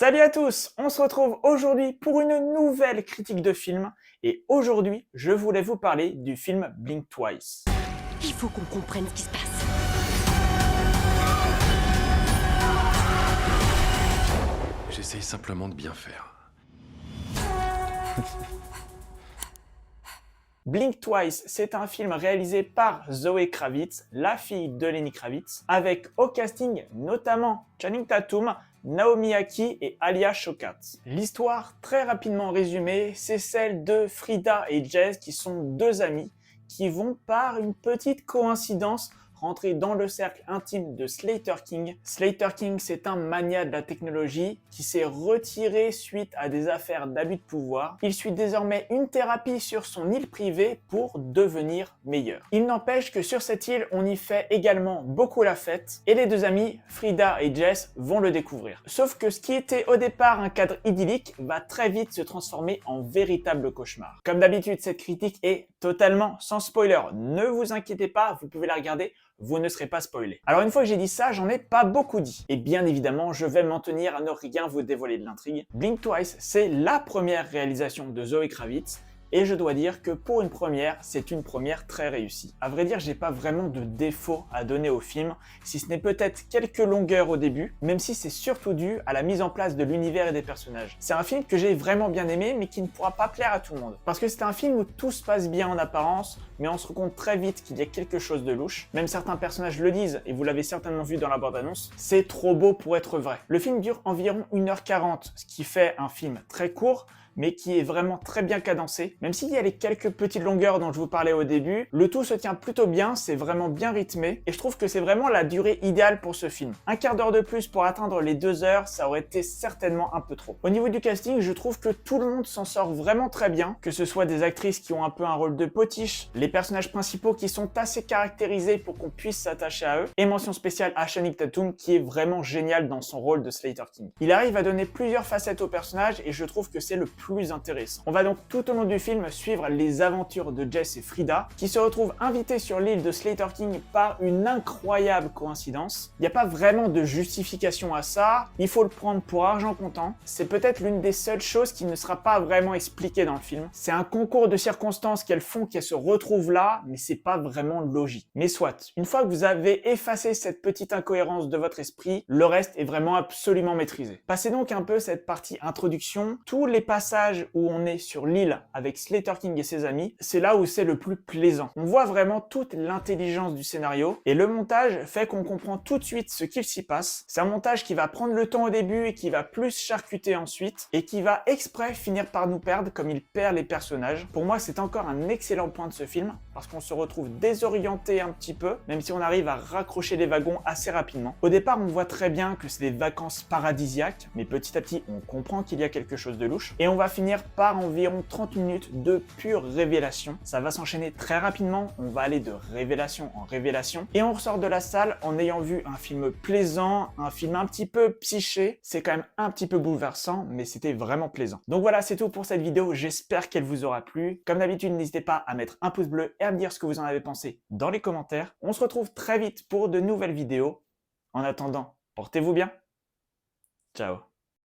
Salut à tous, on se retrouve aujourd'hui pour une nouvelle critique de film et aujourd'hui je voulais vous parler du film Blink Twice. Il faut qu'on comprenne ce qui se passe. J'essaye simplement de bien faire. Blink Twice, c'est un film réalisé par Zoe Kravitz, la fille de Lenny Kravitz, avec au casting notamment Channing Tatum, Naomi Ackie et Alia Shawkat. L'histoire, très rapidement résumée, c'est celle de Frida et Jess qui sont deux amis qui vont par une petite coïncidence rentrer dans le cercle intime de Slater King. Slater King, c'est un mania de la technologie qui s'est retiré suite à des affaires d'abus de pouvoir. Il suit désormais une thérapie sur son île privée pour devenir meilleur. Il n'empêche que sur cette île, on y fait également beaucoup la fête et les deux amis, Frida et Jess, vont le découvrir. Sauf que ce qui était au départ un cadre idyllique va très vite se transformer en véritable cauchemar. Comme d'habitude, cette critique est totalement sans spoiler. Ne vous inquiétez pas, vous pouvez la regarder, vous ne serez pas spoilé. Alors une fois que j'ai dit ça, j'en ai pas beaucoup dit. Et bien évidemment, je vais m'en tenir à ne rien vous dévoiler de l'intrigue. Blink Twice, c'est la première réalisation de Zoe Kravitz. Et je dois dire que pour une première, c'est une première très réussie. À vrai dire, j'ai pas vraiment de défaut à donner au film, si ce n'est peut-être quelques longueurs au début, même si c'est surtout dû à la mise en place de l'univers et des personnages. C'est un film que j'ai vraiment bien aimé, mais qui ne pourra pas plaire à tout le monde. Parce que c'est un film où tout se passe bien en apparence, mais on se rend compte très vite qu'il y a quelque chose de louche. Même certains personnages le disent, et vous l'avez certainement vu dans la bande-annonce, c'est trop beau pour être vrai. Le film dure environ 1h40, ce qui fait un film très court, mais qui est vraiment très bien cadencé. Même s'il y a les quelques petites longueurs dont je vous parlais au début, le tout se tient plutôt bien, c'est vraiment bien rythmé, et je trouve que c'est vraiment la durée idéale pour ce film. Un quart d'heure de plus pour atteindre les 2 heures, ça aurait été certainement un peu trop. Au niveau du casting, je trouve que tout le monde s'en sort vraiment très bien, que ce soit des actrices qui ont un peu un rôle de potiche, les personnages principaux qui sont assez caractérisés pour qu'on puisse s'attacher à eux, et mention spéciale à Channing Tatum qui est vraiment génial dans son rôle de Slater King. Il arrive à donner plusieurs facettes au personnage, et je trouve que c'est le plus intéressant. On va donc tout au long du film suivre les aventures de Jess et Frida qui se retrouvent invités sur l'île de Slater King par une incroyable coïncidence. Il n'y a pas vraiment de justification à ça, il faut le prendre pour argent comptant. C'est peut-être l'une des seules choses qui ne sera pas vraiment expliquée dans le film. C'est un concours de circonstances qu'elles font qu'elles se retrouvent là, mais c'est pas vraiment logique. Mais soit, une fois que vous avez effacé cette petite incohérence de votre esprit, le reste est vraiment absolument maîtrisé. Passez donc un peu cette partie introduction, tous les passages où on est sur l'île avec Slater King et ses amis, c'est là où c'est le plus plaisant. On voit vraiment toute l'intelligence du scénario et le montage fait qu'on comprend tout de suite ce qu'il s'y passe. C'est un montage qui va prendre le temps au début et qui va plus charcuter ensuite et qui va exprès finir par nous perdre comme il perd les personnages. Pour moi, c'est encore un excellent point de ce film parce qu'on se retrouve désorienté un petit peu, même si on arrive à raccrocher les wagons assez rapidement. Au départ, on voit très bien que c'est des vacances paradisiaques, mais petit à petit, on comprend qu'il y a quelque chose de louche et on va finir par environ 30 minutes de pure révélation. Ça va s'enchaîner très rapidement, on va aller de révélation en révélation et on ressort de la salle en ayant vu un film plaisant, un film un petit peu psyché. C'est quand même un petit peu bouleversant, mais c'était vraiment plaisant. Donc voilà, c'est tout pour cette vidéo, j'espère qu'elle vous aura plu. Comme d'habitude, n'hésitez pas à mettre un pouce bleu et à me dire ce que vous en avez pensé dans les commentaires. On se retrouve très vite pour de nouvelles vidéos. En attendant, portez-vous bien. Ciao.